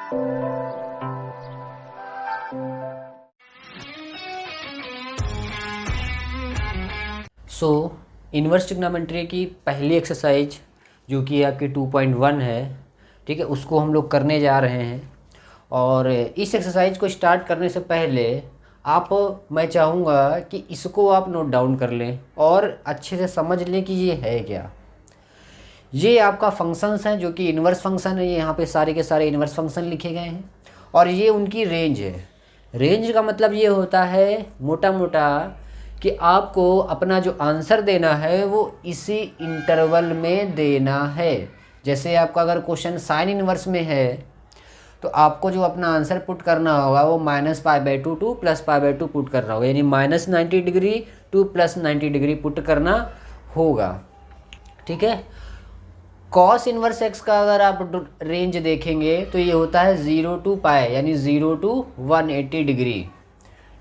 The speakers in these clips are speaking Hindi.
सो इन्वर्स ट्रिग्नोमेट्री की पहली एक्सरसाइज जो कि आपकी 2.1 है, ठीक है, उसको हम लोग करने जा रहे हैं। और इस एक्सरसाइज को स्टार्ट करने से पहले मैं चाहूँगा कि इसको आप नोट डाउन कर लें और अच्छे से समझ लें कि ये है क्या। ये आपका फंक्शंस हैं जो कि इन्वर्स फंक्शन है, ये यहाँ पे सारे के सारे इन्वर्स फंक्शन लिखे गए हैं और ये उनकी रेंज है। रेंज का मतलब ये होता है मोटा मोटा कि आपको अपना जो आंसर देना है वो इसी इंटरवल में देना है। जैसे आपका अगर क्वेश्चन साइन इन्वर्स में है तो आपको जो अपना आंसर पुट करना होगा वो -π/2 टू +π/2 पुट करना होगा, यानी -90 डिग्री टू +90 डिग्री पुट करना होगा, ठीक है। कॉस इन्वर्स एक्स का अगर आप रेंज देखेंगे तो ये होता है 0 to π, यानी 0 to 180 डिग्री,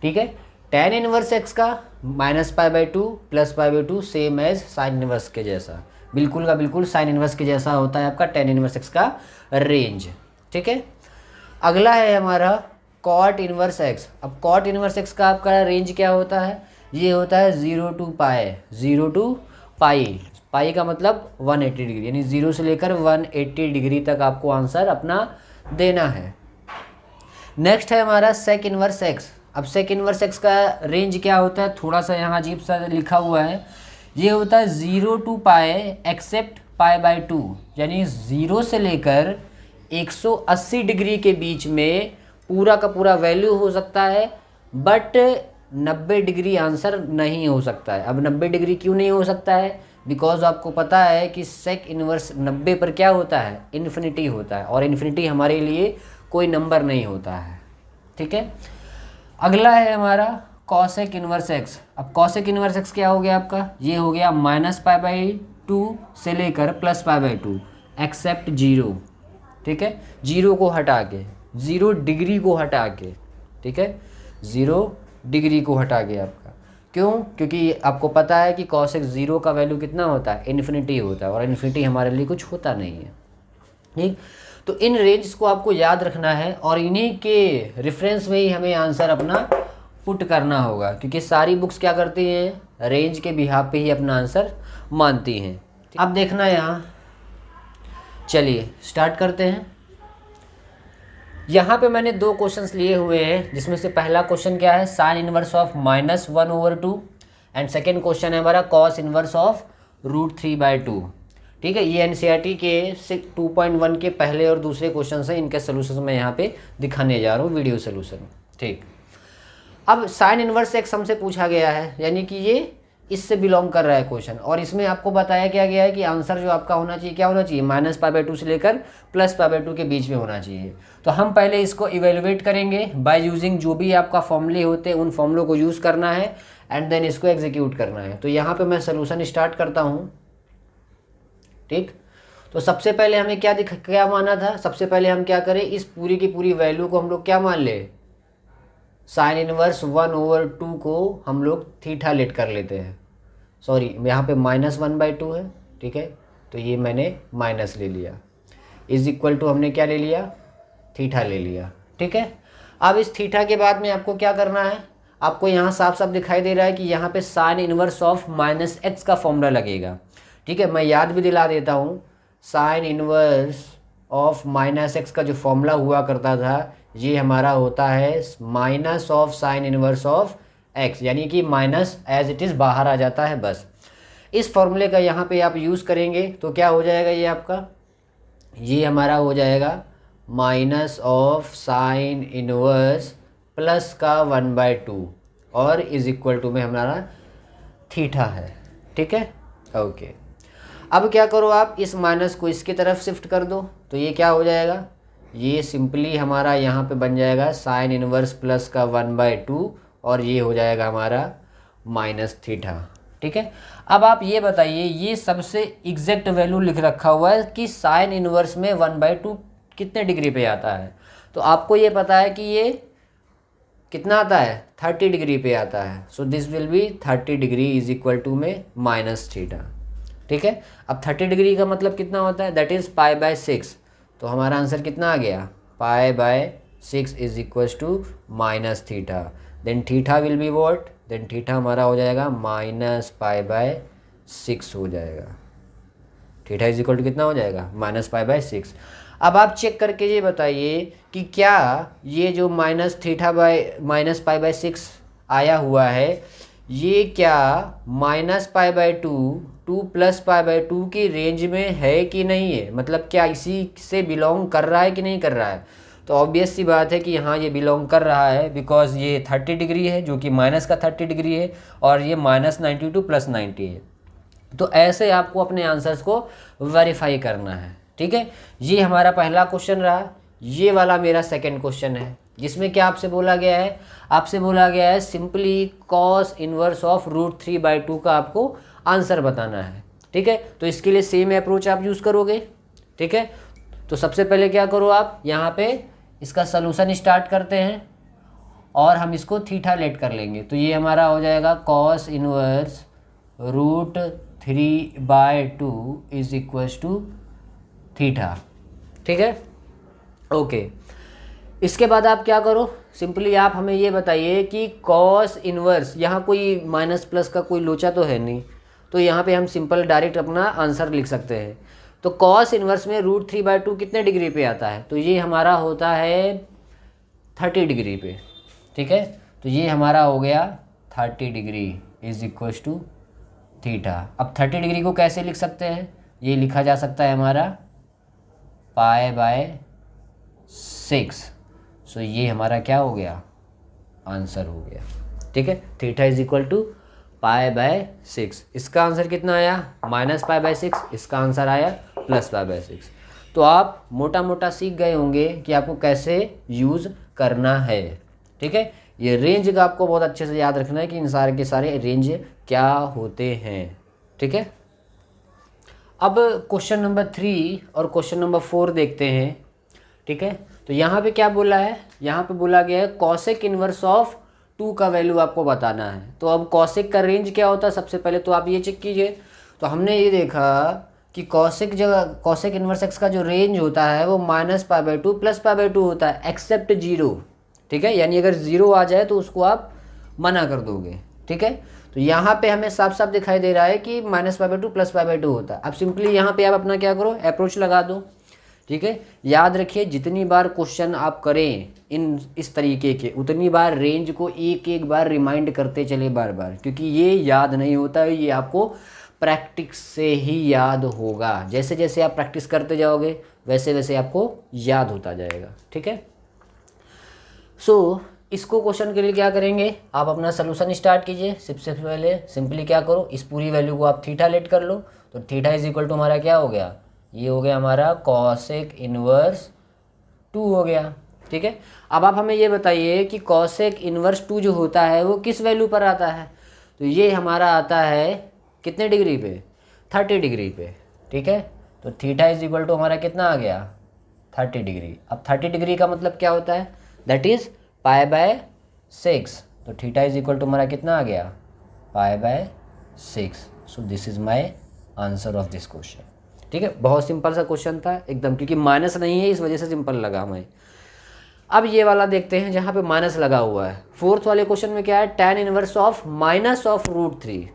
ठीक है। tan इन्वर्स एक्स का -π/2 +π/2 सेम एज साइन इन्वर्स के जैसा, बिल्कुल का बिल्कुल साइन इन्वर्स के जैसा होता है आपका tan इन्वर्स एक्स का रेंज, ठीक है। अगला है हमारा कॉट इन्वर्स एक्स। अब कॉट इन्वर्स एक्स का आपका रेंज क्या होता है, ये होता है 0 to π, 0 to π, पाई का मतलब 180 डिग्री, यानी 0 से लेकर 180 डिग्री तक आपको आंसर अपना देना है। नेक्स्ट है हमारा सेक इन्वर्स एक्स। अब सेक इन्वर्स एक्स का रेंज क्या होता है, थोड़ा सा यहाँ अजीब सा लिखा हुआ है, ये होता है 0 to π एक्सेप्ट π/2, यानी 0 से लेकर 180 डिग्री के बीच में पूरा का पूरा वैल्यू हो सकता है, बट 90 डिग्री आंसर नहीं हो सकता है। अब 90 डिग्री क्यों नहीं हो सकता है, बिकॉज आपको पता है कि सेक इन्वर्स 90 पर क्या होता है, इन्फिनिटी होता है, और इन्फिनिटी हमारे लिए कोई नंबर नहीं होता है, ठीक है। अगला है हमारा कॉसेक इन्वर्स एक्स। अब कॉसेक इन्वर्स एक्स क्या हो गया आपका, ये हो गया -π/2 से लेकर +π/2 एक्सेप्ट 0, ठीक है, 0 को हटा के, 0 डिग्री को हटा के, ठीक है, 0 डिग्री को हटा के आपका, क्यों, क्योंकि आपको पता है कि कॉसेक 0 का वैल्यू कितना होता है, इन्फिनिटी होता है, और इन्फिनिटी हमारे लिए कुछ होता नहीं है, ठीक। तो इन रेंज को आपको याद रखना है और इन्हीं के रेफरेंस में ही हमें आंसर अपना पुट करना होगा, क्योंकि सारी बुक्स क्या करती हैं, रेंज के बिहाफ पे ही अपना आंसर मानती हैं। अब देखना यहाँ, चलिए स्टार्ट करते हैं। यहाँ पे मैंने 2 क्वेश्चंस लिए हुए हैं, जिसमें से पहला क्वेश्चन क्या है, sine inverse of -1/2, and second question है हमारा कॉस इनवर्स ऑफ √3/2, ठीक है। ये एनसीईआरटी के 2.1 के पहले और दूसरे क्वेश्चन हैं, इनके सोल्यूशन मैं यहाँ पे दिखाने जा रहा हूँ, वीडियो सोल्यूशन, ठीक। अब साइन इनवर्स एक्स हमसे पूछा गया है, यानी कि ये इससे बिलोंग कर रहा है क्वेश्चन, और इसमें आपको बताया क्या गया है कि आंसर जो आपका होना चाहिए क्या होना चाहिए, -π/2 से लेकर +π/2 के बीच में होना चाहिए। तो हम पहले इसको इवेलुएट करेंगे बाय यूजिंग जो भी आपका फॉर्मूले होते हैं, उन फॉर्मूलों को यूज़ करना है एंड देन इसको एग्जीक्यूट करना है। तो यहाँ पे मैं सोल्यूशन स्टार्ट करता हूँ, ठीक। तो सबसे पहले हमें क्या माना था, सबसे पहले हम क्या करें, इस पूरी की पूरी वैल्यू को हम लोग क्या मान ले, साइन इनवर्स 1/2 को हम लोग थीटा लेट कर लेते हैं, सॉरी यहाँ पे -1/2 है, ठीक है, तो ये मैंने माइनस ले लिया, इज इक्वल टू हमने क्या ले लिया, थीटा ले लिया, ठीक है। अब इस थीटा के बाद में आपको क्या करना है, आपको यहाँ साफ साफ दिखाई दे रहा है कि यहाँ पे साइन इनवर्स ऑफ -x का फॉर्मूला लगेगा, ठीक है। मैं याद भी दिला देता हूँ, साइन इनवर्स ऑफ -x का जो फॉर्मूला हुआ करता था, ये हमारा होता है minus of sine inverse of x, यानी कि माइनस एज इट इज़ बाहर आ जाता है, बस इस फॉर्मूले का यहाँ पे आप यूज़ करेंगे तो क्या हो जाएगा, ये आपका, ये हमारा हो जाएगा minus of sine inverse plus का 1/2 और इज इक्वल टू में हमारा थीटा है, ठीक है, ओके। अब क्या करो आप, इस माइनस को इसकी तरफ शिफ्ट कर दो, तो ये क्या हो जाएगा, ये सिंपली हमारा यहाँ पे बन जाएगा साइन इनवर्स प्लस का 1/2 और ये हो जाएगा हमारा माइनस थीटा, ठीक है। अब आप ये बताइए, ये सबसे एग्जैक्ट वैल्यू लिख रखा हुआ है कि साइन इनवर्स में 1/2 कितने डिग्री पे आता है, तो आपको ये पता है कि ये कितना आता है, 30 डिग्री पे आता है, so this will be 30 degree is equal to में माइनस थीटा, ठीक है। अब 30 डिग्री का मतलब कितना होता है, दैट इज़ π/6, तो हमारा आंसर कितना आ गया, pi by 6 is equals to minus theta, then theta will be what, then theta हमारा हो जाएगा माइनस पाई बाय 6 हो जाएगा। थीटा इज इक्वल टू कितना हो जाएगा, माइनस पाई बाय 6। अब आप चेक करके ये बताइए कि क्या ये जो minus theta by minus pi by 6 आया हुआ है, ये क्या minus pi by 2 plus pi by 2 की रेंज में है कि नहीं है, मतलब क्या इसी से बिलोंग कर रहा है कि नहीं कर रहा है। तो ऑब्वियस सी बात है कि हाँ ये बिलोंग कर रहा है, बिकॉज ये 30 डिग्री है जो कि माइनस का 30 डिग्री है, और ये माइनस 92 प्लस 90 है। तो ऐसे आपको अपने आंसर्स को वेरीफाई करना है, ठीक है। ये हमारा पहला क्वेश्चन रहा। ये वाला मेरा सेकंड क्वेश्चन है, जिसमें क्या आपसे बोला गया है, आपसे बोला गया है सिंपली कॉस इनवर्स ऑफ √3/2 का आपको आंसर बताना है, ठीक है। तो इसके लिए सेम अप्रोच आप यूज़ करोगे, ठीक है। तो सबसे पहले क्या करो, आप यहाँ पे इसका सलूशन स्टार्ट करते हैं और हम इसको थीटा लेट कर लेंगे। तो ये हमारा हो जाएगा cos inverse √3/2 is equals to theta, ठीक है, ओके। इसके बाद आप क्या करो, सिंपली आप हमें ये बताइए कि कॉस इनवर्स, यहाँ कोई माइनस प्लस का कोई लोचा तो है नहीं, तो यहाँ पे हम सिंपल डायरेक्ट अपना आंसर लिख सकते हैं। तो कॉस इनवर्स में √3/2 कितने डिग्री पे आता है, तो ये हमारा होता है 30 डिग्री पे, ठीक है। तो ये हमारा हो गया 30 degree is equals to theta. अब 30 डिग्री को कैसे लिख सकते हैं, ये लिखा जा सकता है हमारा पाई बाय 6। सो ये हमारा क्या हो गया, आंसर हो गया, ठीक है। Theta is equal to pi by 6। इसका आंसर कितना आया, माइनस पाई बाय 6। इसका आंसर आया प्लस पाई बाय 6। तो आप मोटा मोटा सीख गए होंगे कि आपको कैसे यूज़ करना है, ठीक है। ये रेंज का आपको बहुत अच्छे से याद रखना है कि इन सारे के सारे रेंज क्या होते हैं, ठीक है। अब क्वेश्चन नंबर 3 और क्वेश्चन नंबर 4 देखते हैं, ठीक है। तो यहाँ पे क्या बोला है, यहाँ पे बोला गया है कॉसेक इनवर्स ऑफ 2 का वैल्यू आपको बताना है। तो अब कॉसेक का रेंज क्या होता है, सबसे पहले तो आप ये चेक कीजिए। तो हमने ये देखा कि कॉसेक इनवर्स एक्स का जो रेंज होता है वो -π/2 +π/2 होता है एक्सेप्ट 0, ठीक है। यानी अगर 0 आ जाए तो उसको आप मना कर दोगे, ठीक है। तो यहाँ पे हमें साफ साफ दिखाई दे रहा है कि -π/2 +π/2 होता है। अब सिंपली यहाँ पे आप अपना क्या करो, अप्रोच लगा दो, ठीक है। याद रखिए जितनी बार क्वेश्चन आप करें इस तरीके के, उतनी बार रेंज को एक एक बार रिमाइंड करते चले बार बार, क्योंकि ये याद नहीं होता है, ये आपको प्रैक्टिस से ही याद होगा। जैसे जैसे आप प्रैक्टिस करते जाओगे वैसे वैसे आपको याद होता जाएगा, ठीक है। सो इसको क्वेश्चन के लिए क्या करेंगे, आप अपना सलूशन स्टार्ट कीजिए। सबसे पहले सिंपली क्या करो, इस पूरी वैल्यू को आप थीटा लेट कर लो। तो थीटा इज इक्वल टू हमारा क्या हो गया, ये हो गया हमारा कॉसेक इनवर्स 2 हो गया, ठीक है। अब आप हमें ये बताइए कि कॉसेक इनवर्स 2 जो होता है वो किस वैल्यू पर आता है। तो ये हमारा आता है कितने डिग्री पे, 30 डिग्री पे, ठीक है। तो थीटा इज इक्वल टू हमारा कितना आ गया, 30 डिग्री। अब 30 डिग्री का मतलब क्या होता है, दैट इज़ π/6। तो थीटा इज इक्वल टू हमारा कितना आ गया, π/6। So this is my answer of this question, ठीक है। बहुत सिंपल सा क्वेश्चन था एकदम, क्योंकि माइनस नहीं है इस वजह से सिंपल लगा हमें। अब ये वाला देखते हैं जहाँ पे माइनस लगा हुआ है। फोर्थ वाले क्वेश्चन में क्या है, tan इनवर्स ऑफ -√3।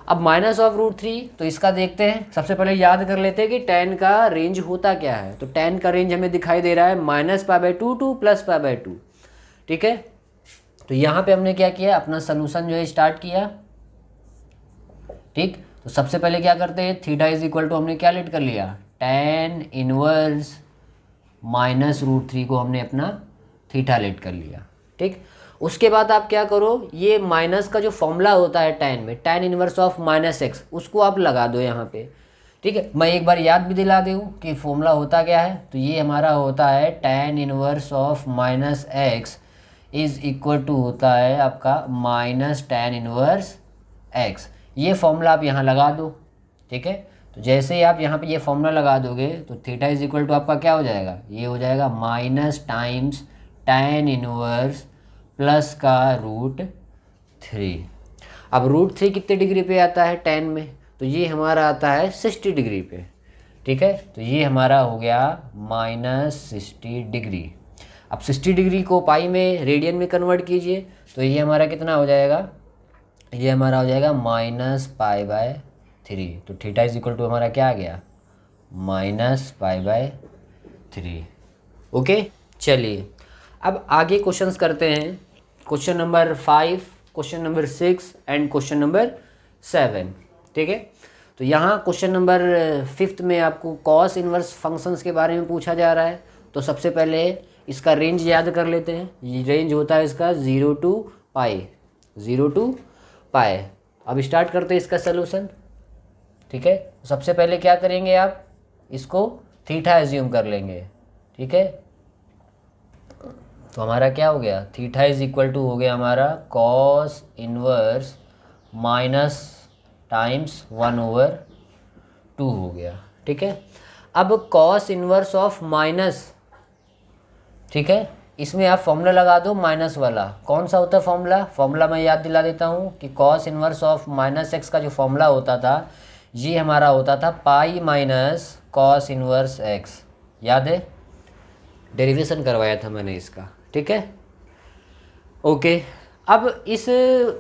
अब -√3, तो इसका देखते हैं। सबसे पहले याद कर लेते हैं कि tan का रेंज होता क्या है। तो tan का रेंज हमें दिखाई दे रहा है -π/2 टू +π/2, ठीक है। तो यहाँ पे हमने क्या किया, अपना सलूशन जो है स्टार्ट किया, ठीक। तो सबसे पहले क्या करते हैं, थीटा इज इक्वल टू हमने क्या लेट कर लिया, tan इनवर्स -√3 को हमने अपना थीटा लेट कर लिया, ठीक। उसके बाद आप क्या करो, ये माइनस का जो फॉर्मूला होता है tan में, tan इनवर्स ऑफ -x, उसको आप लगा दो यहाँ पे, ठीक है। मैं एक बार याद भी दिला दूँ कि फॉर्मूला होता क्या है। तो ये हमारा होता है tan inverse of -x is equal to होता है आपका -tan इनवर्स x। ये फॉर्मूला आप यहाँ लगा दो, ठीक है। तो जैसे ही आप यहाँ पे ये फॉर्मूला लगा दोगे तो थीटा इज इक्वल टू आपका क्या हो जाएगा, ये हो जाएगा minus times tan inverse plus का √3। अब √3 कितने डिग्री पे आता है tan में, तो ये हमारा आता है 60 डिग्री पे, ठीक है। तो ये हमारा हो गया -60 डिग्री। अब 60 डिग्री को पाई में रेडियन में कन्वर्ट कीजिए, तो ये हमारा कितना हो जाएगा, ये हमारा हो जाएगा -π/3। तो थीटा इज इक्वल टू हमारा क्या आ गया, -π/3। ओके, चलिए अब आगे क्वेश्चंस करते हैं। Question number 5, question number 6 and question number 7। ठीक है, तो यहाँ क्वेश्चन नंबर 5 में आपको कॉस इनवर्स फंक्शंस के बारे में पूछा जा रहा है। तो सबसे पहले इसका रेंज याद कर लेते हैं। ये रेंज होता है इसका 0 to पाई। अब स्टार्ट करते हैं इसका सलूशन। ठीक है, सबसे पहले क्या करेंगे, आप इसको थीटा एज्यूम कर लेंगे। ठीक है, तो हमारा क्या हो गया, थीटा इज इक्वल टू हो गया हमारा कॉस इनवर्स माइनस टाइम्स 1/2 हो गया। ठीक है, अब कॉस इनवर्स ऑफ माइनस, ठीक है, इसमें आप फॉर्मूला लगा दो माइनस वाला। कौन सा होता है फॉर्मूला मैं याद दिला देता हूँ कि कॉस इनवर्स ऑफ -x का जो फॉर्मूला होता था, ये हमारा होता था pi minus cos inverse x। याद है, डेरिवेशन करवाया था मैंने इसका। ठीक है, ओके। अब इस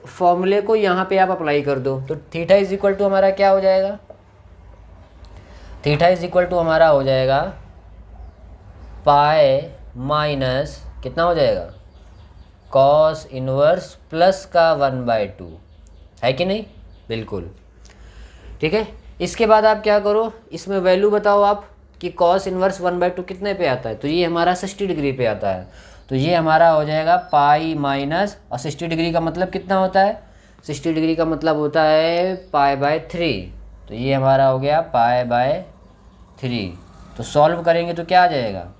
फॉर्मूले को यहाँ पे आप अप्लाई कर दो, तो थीटा इज इक्वल टू हमारा क्या हो जाएगा, थीटा इज इक्वल टू हमारा हो जाएगा पाई माइनस कितना हो जाएगा, कॉस इनवर्स प्लस का 1/2, है कि नहीं, बिल्कुल। ठीक है, इसके बाद आप क्या करो, इसमें वैल्यू बताओ आप कि कॉस इनवर्स 1/2 कितने पे आता है। तो ये हमारा 60 डिग्री पे आता है। तो ये हमारा हो जाएगा पाई माइनस, और 60 डिग्री का मतलब कितना होता है, 60 डिग्री का मतलब होता है π/3। तो ये हमारा हो गया π/3। तो सॉल्व करेंगे तो क्या आ जाएगा,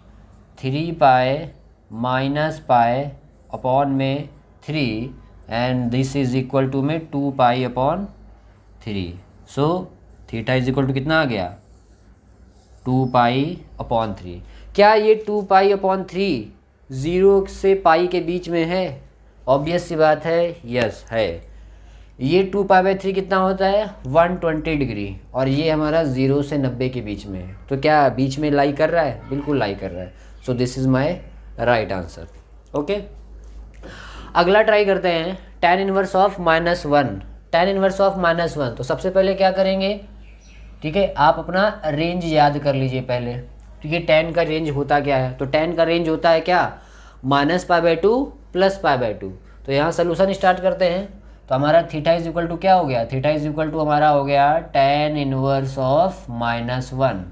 3π माइनस पाई अपॉन में 3 and this is equal to में 2π/3। So theta is equal to कितना आ गया, 2π/3। क्या ये 2π/3 0 से पाई के बीच में है, ऑब्वियस सी बात है, यस है। ये 2π/3 कितना होता है, 120 डिग्री, और ये हमारा 0 से 90 के बीच में है। तो क्या बीच में लाई कर रहा है, बिल्कुल लाई कर रहा है। So this is my right answer. Okay, अगला ट्राई करते हैं, tan inverse of -1। tan inverse of -1, तो सबसे पहले क्या करेंगे, ठीक है, आप अपना रेंज याद कर लीजिए पहले। ठीक है, tan का रेंज होता क्या है, तो tan का रेंज होता है क्या, -π/2 + π/2। तो यहाँ सोल्यूशन स्टार्ट करते हैं। तो हमारा थीटा इज इक्वल टू क्या हो गया, थीटा इज इक्वल टू हमारा हो गया tan इनवर्स ऑफ -1।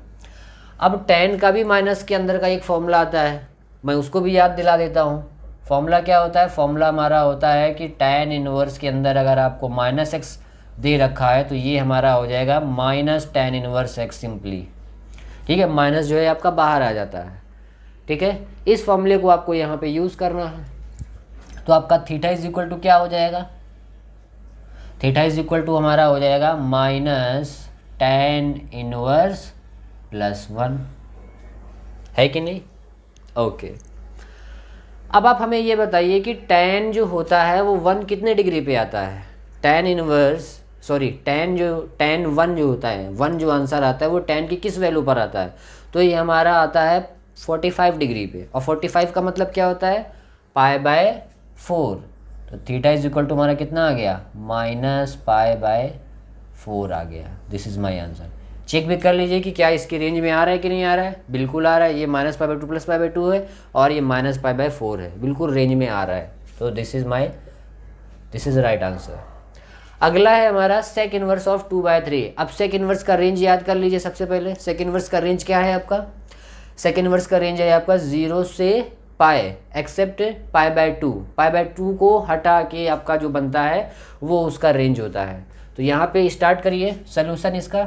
अब tan का भी माइनस के अंदर का एक फॉर्मूला आता है, मैं उसको भी याद दिला देता हूँ। फॉर्मूला क्या होता है, फॉर्मूला हमारा होता है कि tan इनवर्स के अंदर अगर आपको -x दे रखा है तो ये हमारा हो जाएगा -tan इनवर्स x सिंपली। ठीक है, माइनस जो है आपका बाहर आ जाता है। ठीक है, इस फॉर्मूले को आपको यहाँ पे यूज़ करना है। तो आपका थीटा इज इक्वल टू क्या हो जाएगा, थीटा इज इक्वल टू हमारा हो जाएगा -tan इनवर्स +1, है कि नहीं, ओके। अब आप हमें ये बताइए कि tan जो होता है वो 1 कितने डिग्री पे आता है, tan 1 जो होता है, 1 जो आंसर आता है वो tan की किस वैल्यू पर आता है, तो ये हमारा आता है 45 डिग्री पे। और 45 का मतलब क्या होता है, π/4। तो थीटा इज इक्वल टू हमारा कितना आ गया, -π/4 आ गया। This is my answer. Check भी कर लीजिए कि क्या इसकी रेंज में आ रहा है कि नहीं आ रहा है, बिल्कुल आ रहा है। ये -π/2 + π/2 है और ये -π/4 है, बिल्कुल रेंज में आ रहा है। तो दिस इज़ राइट आंसर। अगला है हमारा सेक इनवर्स ऑफ 2/3। अब सेक इनवर्स का रेंज याद कर लीजिए सबसे पहले। सेक इनवर्स का रेंज क्या है आपका, सेक इनवर्स का रेंज है आपका 0 से पाई एक्सेप्ट π/2 को हटा के आपका जो बनता है वो उसका रेंज होता है। तो यहाँ पे स्टार्ट करिए सोल्यूशन इसका।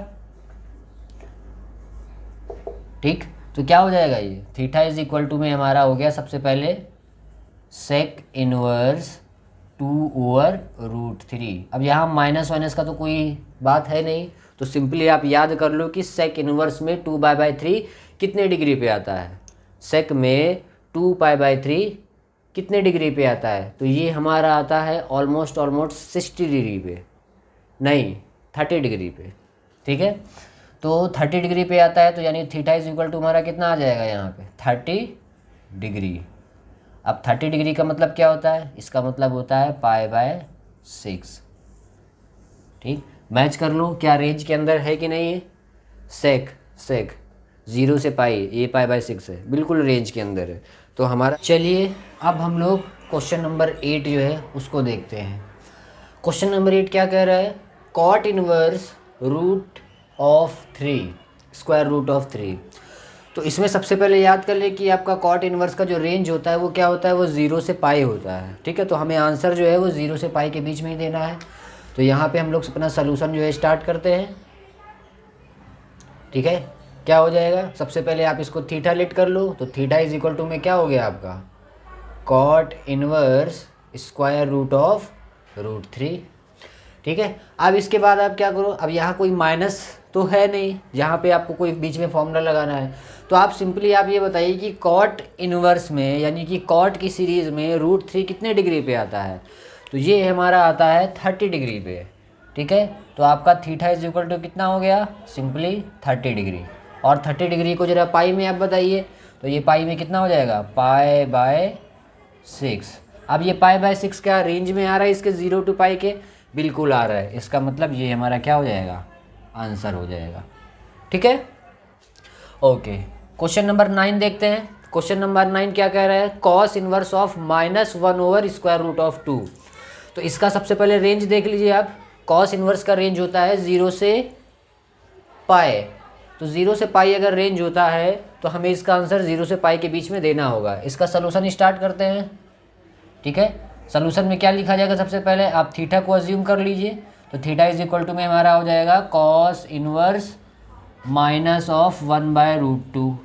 ठीक, तो क्या हो जाएगा, ये थीटा इज इक्वल टू में हमारा हो गया सबसे पहले सेक इनवर्स 2/√3। अब यहाँ माइनस का तो कोई बात है नहीं, तो सिंपली आप याद कर लो कि सेक इनवर्स में 2π/3 कितने डिग्री पे आता है, सेक में 2π/3 कितने डिग्री पे आता है, तो ये हमारा आता है ऑलमोस्ट 60 डिग्री पे, नहीं 30 डिग्री पे। ठीक है, तो 30 डिग्री पे आता है, तो यानी थीटा इज इक्वल टू हमारा कितना आ जाएगा यहाँ पे 30 डिग्री। अब 30 डिग्री का मतलब क्या होता है, इसका मतलब होता है π/6। ठीक, मैच कर लो क्या रेंज के अंदर है कि नहीं है। सेक 0 से पाई, ये π/6 है, बिल्कुल रेंज के अंदर है। तो हमारा, चलिए अब हम लोग क्वेश्चन नंबर 8 जो है उसको देखते हैं। क्वेश्चन नंबर 8 क्या कह रहा है, cot inverse root of 3, square root of 3। तो इसमें सबसे पहले याद कर ले कि आपका कॉट इनवर्स का जो रेंज होता है वो क्या होता है, वो 0 से पाई होता है। ठीक है, तो हमें आंसर जो है वो 0 से पाई के बीच में ही देना है। तो यहाँ पे हम लोग अपना सलूशन जो है स्टार्ट करते हैं। ठीक है, क्या हो जाएगा, सबसे पहले आप इसको थीटा लेट कर लो, तो थीटा इज इक्वल टू में क्या हो गया आपका cot inverse square root of root 3। ठीक है, अब इसके बाद आप क्या करो, अब यहाँ कोई माइनस तो है नहीं, यहाँ पे आपको कोई बीच में फॉर्मूला लगाना है। तो आप सिंपली आप ये बताइए कि कॉट इनवर्स में, यानी कि कॉट की सीरीज़ में रूट 3 कितने डिग्री पे आता है, तो ये हमारा आता है 30 डिग्री पे। ठीक है, तो आपका थीटा इज इक्वल टू कितना हो गया, सिंपली 30 डिग्री। और 30 डिग्री को जरा पाई में आप बताइए, तो ये पाई में कितना हो जाएगा π/6। अब ये π/6 क्या रेंज में आ रहा है इसके 0 to पाई के, बिल्कुल आ रहा है। इसका मतलब ये हमारा क्या हो जाएगा, आंसर हो जाएगा। ठीक है, ओके। क्वेश्चन नंबर 9 देखते हैं। क्वेश्चन नंबर 9 क्या कह रहा है, कॉस इनवर्स ऑफ -1/√2। तो इसका सबसे पहले रेंज देख लीजिए आप। कॉस इनवर्स का रेंज होता है 0 से पाई, तो 0 से पाई अगर रेंज होता है तो हमें इसका आंसर 0 से पाई के बीच में देना होगा। इसका सलूशन स्टार्ट करते हैं। ठीक है, सलूशन में क्या लिखा जाएगा, सबसे पहले आप थीटा को अज्यूम कर लीजिए, तो थीटा इज इक्वल टू में हमारा हो जाएगा कॉस इनवर्स -1/√2।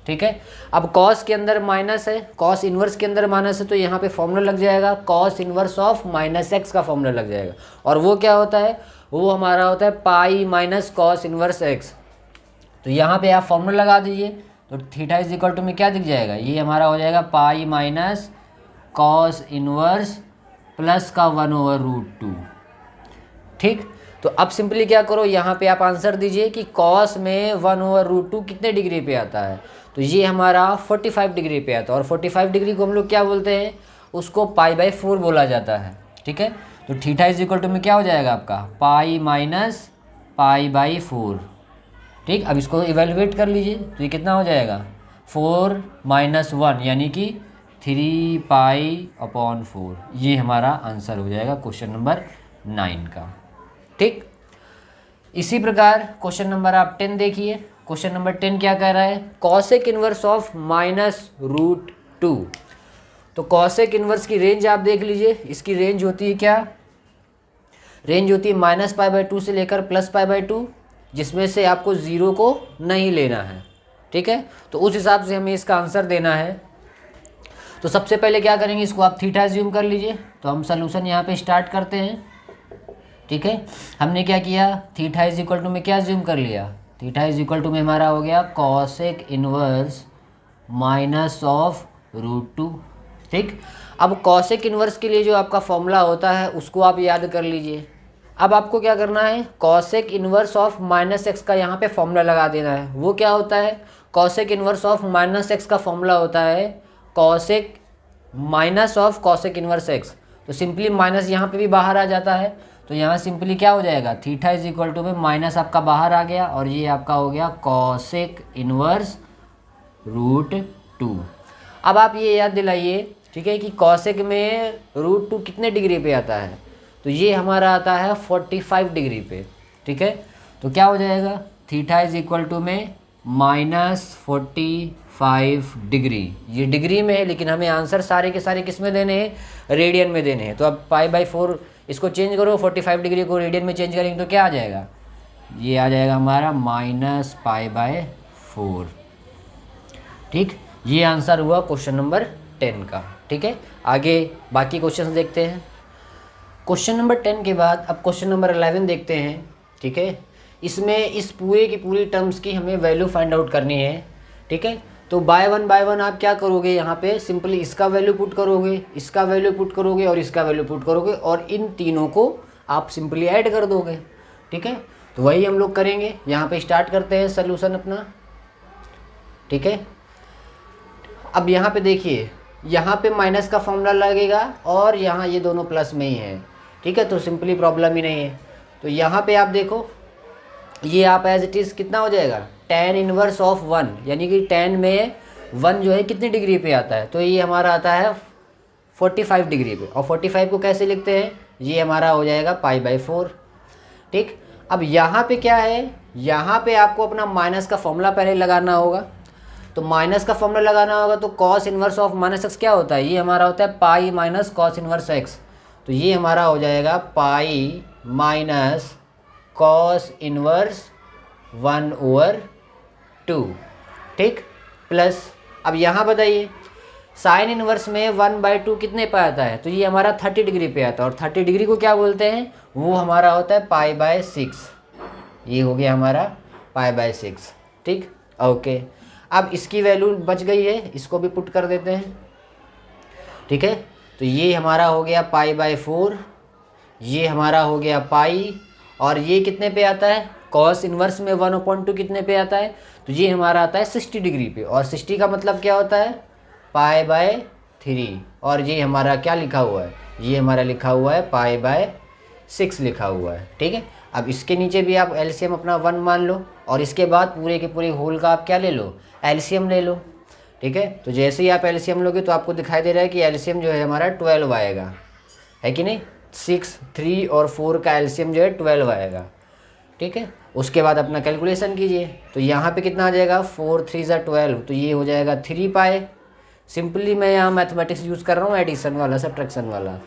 ठीक है, अब कॉस के अंदर माइनस है, कॉस इनवर्स के अंदर माइनस है, तो यहाँ पे फॉर्मूला लग जाएगा कॉस इनवर्स ऑफ -x का फॉर्मूला लग जाएगा। और वो क्या होता है, वो हमारा होता है pi minus cos inverse x। तो यहाँ पे आप फॉर्मूला लगा दीजिए, तो थीटा इज इक्वल टू में क्या दिख जाएगा, ये हमारा हो जाएगा pi minus cos inverse plus का 1/√2। ठीक, तो अब सिंपली क्या करो, यहाँ पे आप आंसर दीजिए कि कॉस में 1/√2 कितने डिग्री पे आता है, तो ये हमारा 45 डिग्री पे आता है। और 45 डिग्री को हम लोग क्या बोलते हैं, उसको π/4 बोला जाता है। ठीक है, तो थीटा इज इक्वल टू में क्या हो जाएगा आपका पाई माइनस π/4। ठीक, अब इसको इवेलुएट कर लीजिए, तो ये कितना हो जाएगा 4 - 1 यानी कि 3π/4। ये हमारा आंसर हो जाएगा क्वेश्चन नंबर 9 का। ठीक, इसी प्रकार क्वेश्चन नंबर आप 10 देखिए। क्वेश्चन नंबर 10 क्या कह रहा है, कॉसेक इनवर्स ऑफ -√2। तो कॉसेक इनवर्स की रेंज आप देख लीजिए, इसकी रेंज होती है क्या, रेंज होती है -π/2 से लेकर +π/2, जिसमें से आपको 0 को नहीं लेना है। ठीक है, तो उस हिसाब से हमें इसका आंसर देना है। तो सबसे पहले क्या करेंगे, इसको आप थीटा एज्यूम कर लीजिए, तो हम सलूशन यहाँ पे स्टार्ट करते हैं। ठीक है, हमने क्या किया, थीटा इज इक्वल टू में क्या एज्यूम कर लिया, थीटा इज इक्वल टू में हमारा हो गया कॉसेक इनवर्स -√2। ठीक, अब कॉसेक इनवर्स के लिए जो आपका फॉर्मूला होता है उसको आप याद कर लीजिए। अब आपको क्या करना है, कॉसेक इनवर्स ऑफ -x का यहाँ पे फॉर्मूला लगा देना है। वो क्या होता है, कॉसेक इनवर्स ऑफ -x का फॉर्मूला होता है cosec minus of cosec inverse x। तो सिंपली माइनस यहाँ पे भी बाहर आ जाता है, तो यहाँ सिंपली क्या हो जाएगा, थीटा इज इक्वल टू में माइनस आपका बाहर आ गया और ये आपका हो गया कॉसेक इनवर्स √2। अब आप ये याद दिलाइए, ठीक है, कि कॉसेक में √2 कितने डिग्री पे आता है, तो ये हमारा आता है 45 डिग्री पे। ठीक है, तो क्या हो जाएगा, थीटा इज इक्वल टू में -45 डिग्री। ये डिग्री में है, लेकिन हमें आंसर सारे के सारे किस में देने हैं, रेडियन में देने हैं। तो अब π/4 इसको चेंज करो, 45 डिग्री को रेडियन में चेंज करेंगे तो क्या आ जाएगा, ये आ जाएगा हमारा -π/4। ठीक, ये आंसर हुआ क्वेश्चन नंबर 10 का। ठीक है, आगे बाकी क्वेश्चन देखते हैं। क्वेश्चन नंबर 10 के बाद अब क्वेश्चन नंबर 11 देखते हैं। ठीक है, इसमें इस पूरे की पूरी टर्म्स की हमें वैल्यू फाइंड आउट करनी है। ठीक है, तो बाय वन आप क्या करोगे, यहाँ पे सिंपली इसका वैल्यू पुट करोगे, इसका वैल्यू पुट करोगे और इसका वैल्यू पुट करोगे, और इन तीनों को आप सिंपली ऐड कर दोगे। ठीक है, तो वही हम लोग करेंगे। यहाँ पे स्टार्ट करते हैं सलूशन अपना, ठीक है। अब यहाँ पे देखिए, यहाँ पे माइनस का फॉर्मूला लगेगा और यहाँ ये दोनों प्लस में ही है, ठीक है, तो सिंपली प्रॉब्लम ही नहीं है। तो यहाँ पे आप देखो, ये आप एज इट इज़ कितना हो जाएगा, tan इनवर्स ऑफ 1, यानी कि tan में 1 जो है कितनी डिग्री पे आता है, तो ये हमारा आता है 45 डिग्री पे। और 45 को कैसे लिखते हैं, ये हमारा हो जाएगा π/4, ठीक। अब यहाँ पे क्या है, यहाँ पे आपको अपना माइनस का फॉर्मूला पहले लगाना होगा। तो माइनस का फॉर्मूला लगाना होगा तो cos इनवर्स ऑफ -x क्या होता है, ये हमारा होता है pi minus cos inverse x। तो ये हमारा हो जाएगा पाई माइनस cos इनवर्स 1/2, ठीक, प्लस अब यहाँ बताइए साइन इनवर्स में 1/2 कितने पे आता है, तो ये हमारा 30 डिग्री पे आता है। और 30 डिग्री को क्या बोलते हैं, वो हमारा होता है π/6। ये हो गया हमारा π/6, ठीक, ओके। अब इसकी वैल्यू बच गई है, इसको भी पुट कर देते हैं, ठीक है। तो ये हमारा हो गया π/4, ये हमारा हो गया पाई, और ये कितने पे आता है, cos इनवर्स में 1/2 कितने पे आता है, तो ये हमारा आता है 60 डिग्री पे। और 60 का मतलब क्या होता है, π/3। और ये हमारा क्या लिखा हुआ है, ये हमारा लिखा हुआ है π/6 लिखा हुआ है, ठीक है। अब इसके नीचे भी आप एलसीएम अपना 1 मान लो, और इसके बाद पूरे के पूरे होल का आप क्या ले लो, एलसीएम ले लो, ठीक है। तो जैसे ही आप एलसीएम लोगे तो आपको दिखाई दे रहा है कि एलसीएम जो है हमारा 12 आएगा, है कि नहीं। 6, 3 और 4 का एलसीएम जो है 12 आएगा, ठीक है। उसके बाद अपना कैलकुलेशन कीजिए, तो यहाँ पे कितना आ जाएगा, 4 3 = 12, तो ये हो जाएगा 3 पाई। सिंपली मैं यहाँ मैथमेटिक्स यूज़ कर रहा हूँ, एडिशन वाला, सब्ट्रैक्शन वाला।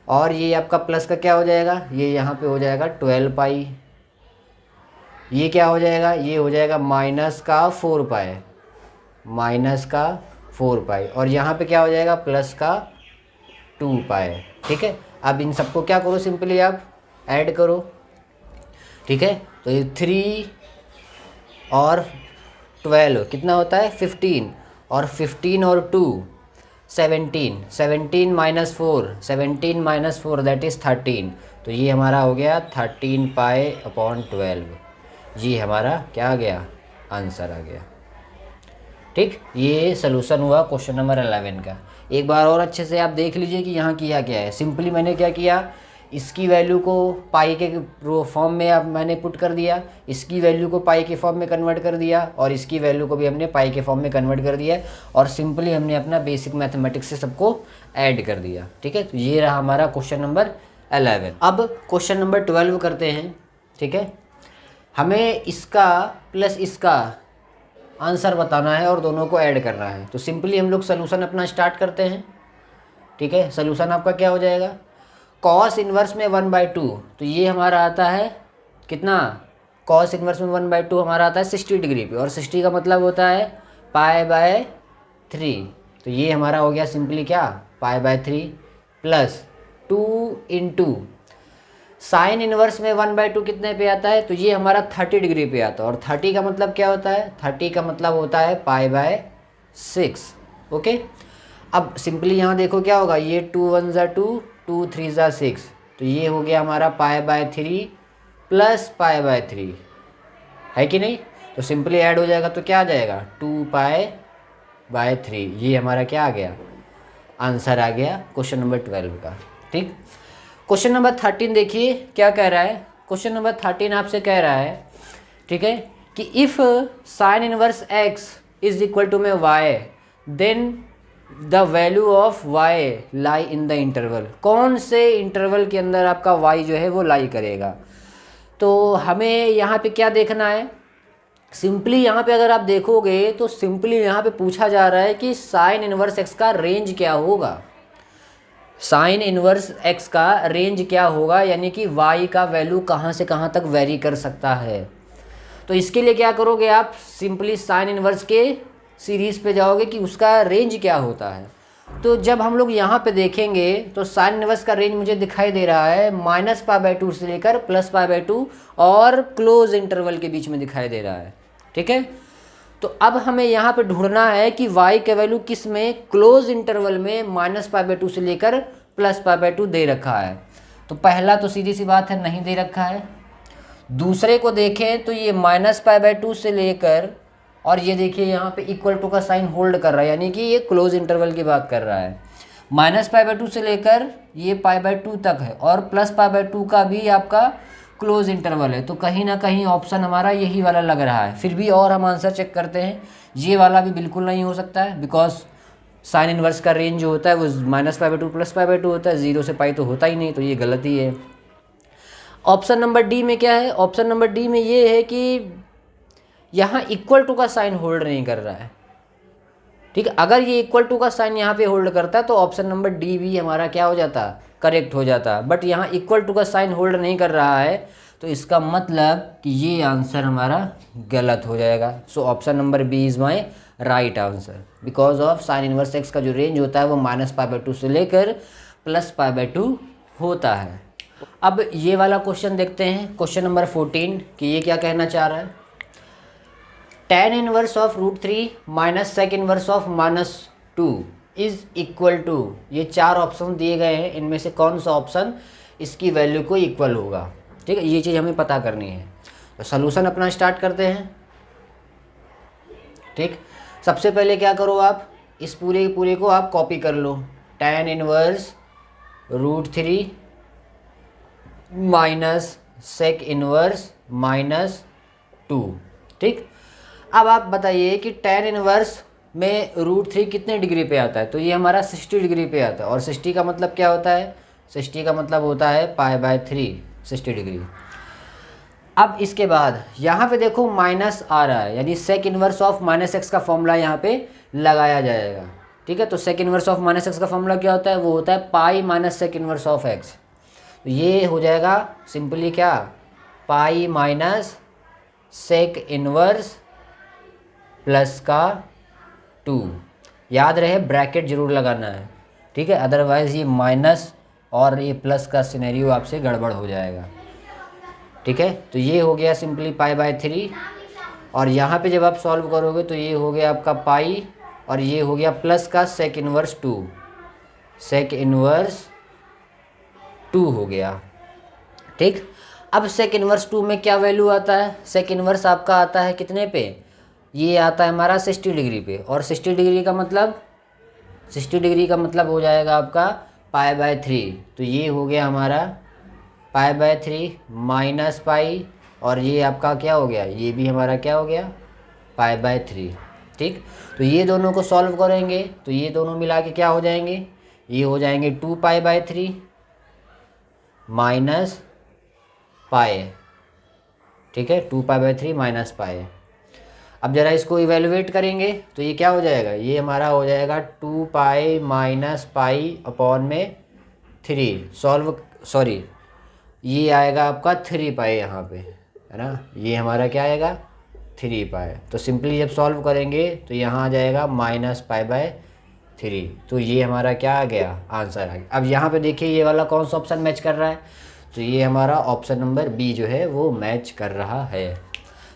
और ये आपका प्लस का क्या हो जाएगा, ये यहाँ पे हो जाएगा 12 पाई। ये क्या हो जाएगा, ये हो जाएगा माइनस का 4 पाई, माइनस का 4 पाई। और यहाँ पे क्या हो जाएगा, प्लस का 2 पाई, ठीक है। अब इन सबको क्या करो, सिंपली आप ऐड करो, ठीक है। तो ये 3 और 12 कितना होता है, 15, और 15 और 2 17, 17 - 4, 17 - 4 दैट इज़ 13। तो ये हमारा हो गया 13 π/12। ये हमारा क्या आ गया, आंसर आ गया, ठीक। ये सलूशन हुआ क्वेश्चन नंबर 11 का। एक बार और अच्छे से आप देख लीजिए कि यहाँ किया क्या है। सिंपली मैंने क्या किया, इसकी वैल्यू को पाई के फॉर्म में अब मैंने पुट कर दिया, इसकी वैल्यू को पाई के फॉर्म में कन्वर्ट कर दिया, और इसकी वैल्यू को भी हमने पाई के फॉर्म में कन्वर्ट कर दिया, और सिंपली हमने अपना बेसिक मैथमेटिक्स से सबको ऐड कर दिया, ठीक है। तो ये रहा हमारा क्वेश्चन नंबर 11। अब क्वेश्चन नंबर 12 करते हैं, ठीक है। हमें इसका प्लस इसका आंसर बताना है और दोनों को ऐड करना है। तो सिंपली हम लोग सलूशन अपना स्टार्ट करते हैं, ठीक है। सलूशन आपका क्या हो जाएगा, cos इनवर्स में 1/2, तो ये हमारा आता है कितना, cos इनवर्स में 1/2 हमारा आता है 60 डिग्री पे, और 60 का मतलब होता है π/3। तो ये हमारा हो गया सिंपली क्या, π/3 प्लस 2 × साइन इनवर्स में 1/2 कितने पे आता है, तो ये हमारा 30 डिग्री पे आता है। और 30 का मतलब क्या होता है, 30 का मतलब होता है π/6, ओके। अब सिंपली यहाँ देखो क्या होगा, ये 2 1 = 2, 2 3 = 6, तो ये हो गया हमारा π/3 प्लस π/3, है कि नहीं। तो सिंपली ऐड हो जाएगा तो क्या आ जाएगा, 2 π/3। ये हमारा क्या आ गया, आंसर आ गया क्वेश्चन नंबर 12 का, ठीक। क्वेश्चन नंबर 13 देखिए क्या कह रहा है। क्वेश्चन नंबर 13 आपसे कह रहा है, ठीक है, कि if sine inverse x is equal to में y, then the value of y lie in the interval. कौन से इंटरवल के अंदर आपका y जो है वो लाई करेगा। तो हमें यहाँ पे क्या देखना है, सिंपली यहाँ पे अगर आप देखोगे तो सिंपली यहाँ पे पूछा जा रहा है कि साइन इनवर्स x का रेंज क्या होगा, साइन इनवर्स x का रेंज क्या होगा, यानी कि y का वैल्यू कहाँ से कहाँ तक वेरी कर सकता है। तो इसके लिए क्या करोगे आप, सिंपली साइन इनवर्स के सीरीज़ पे जाओगे कि उसका रेंज क्या होता है। तो जब हम लोग यहाँ पे देखेंगे तो साइन इनवर्स का रेंज मुझे दिखाई दे रहा है -π/2 से लेकर +π/2 और क्लोज इंटरवल के बीच में दिखाई दे रहा है, ठीक है। तो अब हमें यहाँ पे ढूंढना है कि y का वैल्यू किस में, क्लोज इंटरवल में -π/2 से लेकर +π/2 दे रखा है। तो पहला तो सीधी सी बात है नहीं दे रखा है, दूसरे को देखें तो ये -π/2 से लेकर, और ये देखिए यहाँ पे इक्वल टू का साइन होल्ड कर रहा है, यानी कि ये क्लोज इंटरवल की बात कर रहा है। -π/2 से लेकर ये π/2 तक है, और +π/2 का भी आपका क्लोज इंटरवल है। तो कहीं ना कहीं ऑप्शन हमारा यही वाला लग रहा है। फिर भी और हम आंसर चेक करते हैं, ये वाला भी बिल्कुल नहीं हो सकता है, बिकॉज साइन इनवर्स का रेंज जो होता है वो -π/2 +π/2 होता है, 0 से π तो होता ही नहीं, तो ये गलत ही है। ऑप्शन नंबर डी में क्या है? ऑप्शन नंबर डी में ये है कि यहाँ इक्वल टू का साइन होल्ड नहीं कर रहा है। ठीक है, अगर ये इक्वल टू का साइन यहाँ पे होल्ड करता तो ऑप्शन नंबर डी भी हमारा क्या हो जाता? करेक्ट हो जाता। बट यहाँ इक्वल टू का साइन होल्ड नहीं कर रहा है, तो इसका मतलब कि ये आंसर हमारा गलत हो जाएगा। So option number B is my right answer, because of sine inverse x का जो रेंज होता है वो -π/2 से लेकर +π/2 होता है। अब ये वाला क्वेश्चन देखते हैं, क्वेश्चन नंबर 14, कि ये क्या कहना चाह रहा है। tan inverse of √3 minus sec inverse of -2 is equal to, ये 4 ऑप्शन दिए गए हैं, इनमें से कौन सा ऑप्शन इसकी वैल्यू को इक्वल होगा। ठीक है, ये चीज़ हमें पता करनी है। तो सलूशन अपना स्टार्ट करते हैं। ठीक, सबसे पहले क्या करो, आप इस पूरे को आप कॉपी कर लो। tan inverse √3 minus sec inverse -2। ठीक, अब आप बताइए कि tan इनवर्स में √3 कितने डिग्री पे आता है? तो ये हमारा 60 डिग्री पे आता है, और 60 का मतलब क्या होता है? 60 का मतलब होता है π/3, 60 डिग्री। अब इसके बाद यहाँ पे देखो माइनस आ रहा है, यानी सेक इनवर्स ऑफ -x का फॉर्मूला यहाँ पे लगाया जाएगा। ठीक है, तो सेक इनवर्स ऑफ -x का फॉर्मूला क्या होता है? वो होता है pi minus sec inverse of x। तो ये हो जाएगा सिंपली क्या? Pi minus sec inverse plus का 2। याद रहे ब्रैकेट जरूर लगाना है, ठीक है, अदरवाइज़ ये माइनस और ये प्लस का सिनेरियो आपसे गड़बड़ हो जाएगा। ठीक है, तो ये हो गया सिंपली π/3, और यहाँ पे जब आप सॉल्व करोगे तो ये हो गया आपका पाई, और ये हो गया प्लस का सेक इनवर्स 2, सेक इनवर्स 2 हो गया। ठीक, अब सेक इनवर्स 2 में क्या वैल्यू आता है? सेक इनवर्स आपका आता है कितने पे? ये आता है हमारा 60 डिग्री पे, और 60 डिग्री का मतलब 60 डिग्री का मतलब हो जाएगा आपका π/3। तो ये हो गया हमारा π/3 माइनस पाई, और ये आपका क्या हो गया? ये भी हमारा क्या हो गया? π/3। ठीक, तो ये दोनों को सॉल्व करेंगे तो ये दोनों मिला के क्या हो जाएंगे? ये हो जाएंगे 2π/3 माइनस पाई। ठीक है, 2π/3 माइनस पाई। अब ज़रा इसको इवेलुएट करेंगे तो ये क्या हो जाएगा? ये हमारा हो जाएगा 2π माइनस पाई अपॉन में 3 ये आएगा आपका 3π यहाँ पे, है ना। ये हमारा क्या आएगा? 3π। तो सिंपली जब सॉल्व करेंगे तो यहाँ आ जाएगा -π/3। तो ये हमारा क्या आ गया? आंसर आ गया। अब यहाँ पे देखिए ये वाला कौन सा ऑप्शन मैच कर रहा है? तो ये हमारा ऑप्शन नंबर बी जो है वो मैच कर रहा है।